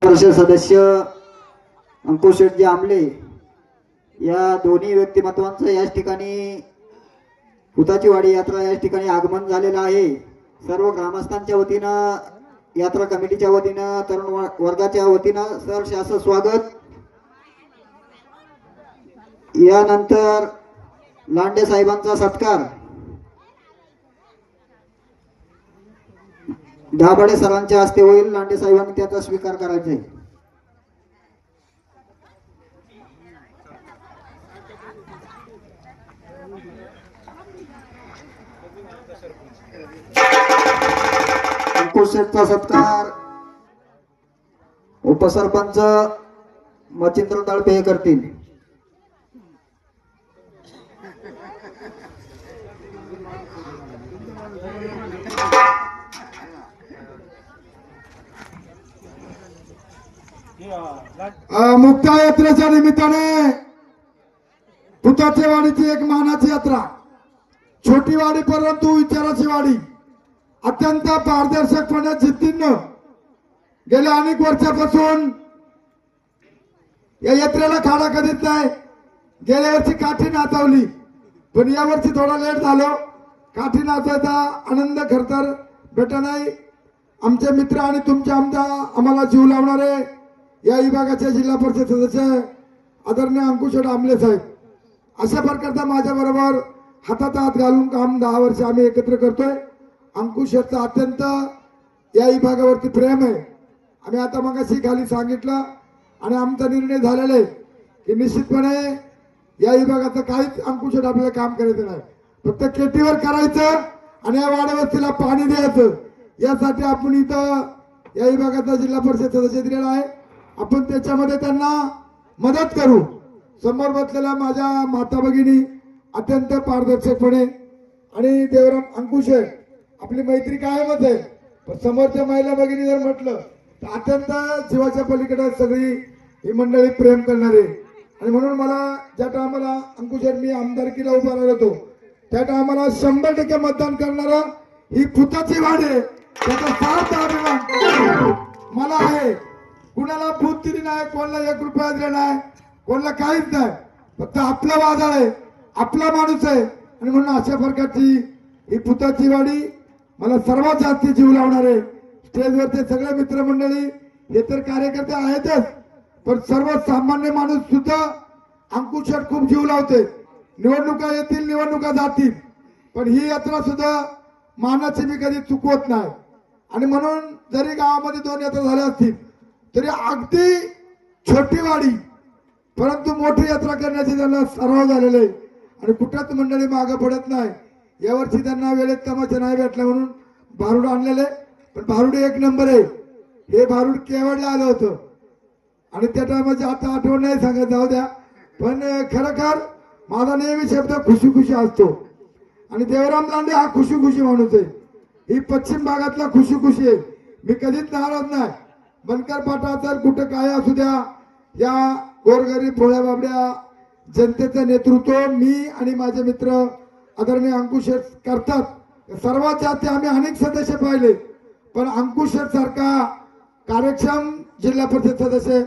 परिषद सदस्य अंकुश शेटजी आमले या दोन्ही व्यक्तिमत्वांचं याच ठिकाणी हुताची वाडी यात्रा या ठिकाणी आगमन झालेलं आहे। सर्व ग्रामस्थांच्या वतीनं, यात्रा कमिटीच्या वतीनं, तरुण वर्गाच्या वतीनं सहर्ष असं स्वागत। यानंतर लांडे साहेबांचा सत्कार दाभाडे सरांच्या हस्ते होईल। लांडे साहेबांनी त्याचा स्वीकार करायचा आहे। अंकुश शेठचा सत्कार उपसरपंच मच्छिंद्र तळपे हे करतील। मुक्ता यात्रेच्या निमित्ताने हुताची वाडीची एक मानाची यात्रा, छोटी वाडी परंतु विचाराची वाडी अत्यंत पारदर्शकपणे जिद्दीनं गेल्या अनेक वर्षापासून या यात्रेला खाडा कधीच नाही। गेल्या वर्षी काठी नाचवली, पण या वर्षी थोडा लेट झालो। काठी नाचायचा आनंद खरतर भेटा नाही। आमचे मित्र आणि तुमचे आम्हाला जीव लावणारे या विभागाचे जिल्हा परिषद सदस्य आदरणीय अंकुश आमले साहेब, अशा प्रकारचा माझ्या बरोबर हातात हात घालून काम 10 वर्ष आम्ही एकत्र करतोय। अंकुश शेठचं अत्यंत या विभागावरती प्रेम आहे। आम्ही आता मगाशी खाली सांगितलं आणि आमचा निर्णय झालेला आहे की निश्चितपणे या विभागाचं काहीच अंकुश शेठ आपल्याला काम करायचं नाही, फक्त केटीवर करायचं आणि या वाड्यावस्तीला पाणी द्यायचं। यासाठी आपण इथं या विभागाचा जिल्हा परिषद सदस्य दिलेला आहे। आपण त्याच्यामध्ये त्यांना मदत करू। समोर बसलेल्या माझ्या माता भगिनी अत्यंत पारदर्शकपणे आणि देवराम अंकुश आपली मैत्री कायमच आहे, पण समोरच्या महिला भगिनी जर म्हटलं तर अत्यंत जीवाच्या पलीकडे सगळी ही मंडळी प्रेम करणारे। आणि म्हणून मला ज्या टायमाला अंकुश मी आमदारकीला उभा राहिलो होतो त्या टायमाला 100% मतदान करणारा ही हुताची वाडी, त्याचा सार्थ अभिमान मला आहे। कुणाला भूत दिली नाही, कोणाला 1 रुपया दिला नाही, कोणाला काहीच नाही, फक्त आपला वादळ आहे, आपला माणूस आहे। आणि म्हणून अशा प्रकारची ही हुताची वाडी मला सर्वात जास्त जीव लावणार आहे। स्टेजवरचे सगळे मित्रमंडळी हे तर कार्यकर्ते आहेतच, पण सर्वसामान्य माणूस सुद्धा अंकुश शेठ खूप जीव लावते। निवडणुका येतील, निवडणुका जातील, पण ही यात्रा सुद्धा मानाची मी कधी चुकवत नाही। आणि म्हणून जरी गावामध्ये 2 यात्रा झाल्या असतील तरी अगदी छोटी वाडी परंतु मोठी यात्रा करण्याचे त्यांना सराव झालेले आहे आणि कुठल्याच मंडळी मागे पडत नाही। यावर्षी त्यांना वेळेत तमाशा नाही भेटला म्हणून भारूड आणलेले, पण भारूड 1 नंबर आहे। हे भारूड केवढला आलं होतं आणि त्या टायमाची आता आठवण नाही सांगत, जाऊ द्या। पण खरोखर माझा नेहमी शब्द खुशी खुशी असतो आणि देवराम लांडे हा खुशी खुशी माणूस आहे। ही पश्चिम भागातला खुशी खुशी आहे, मी कधीच नाराज नाही। बनकर पाटा तर कुठं काय असू द्या, या गोरगरीब भोळ्या बाबड्या जनतेचं नेतृत्व मी आणि माझे मित्र आदरणीय अंकुश शेठ करतात। सर्वात जास्त आम्ही अनेक सदस्य पाहिले, पण अंकुश शेठ सारखा कार्यक्षम जिल्हा परिषद सदस्य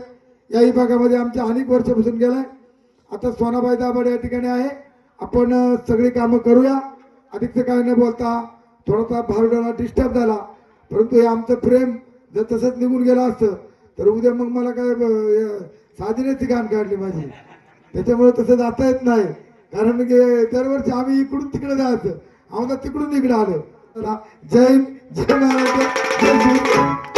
या विभागामध्ये आमच्या अनेक वर्षापासून गेलाय। आता सोनाबाई दाभाडे या ठिकाणी आहे, आपण सगळी कामं करूया। अधिकचं काय न बोलता थोडासा भारुडाला डिस्टर्ब झाला, परंतु हे आमचं प्रेम जर तसंच निघून गेलं असतं तर उद्या मग मला काय साधीनेची घाण काढली माझी, त्याच्यामुळे तसं जाता येत नाही। कारण की दरवर्षी आम्ही इकडून तिकडे जायचं, आम्हाला तिकडून इकडे आलो। जय हिंद, जय महाराष्ट्र, जय श्री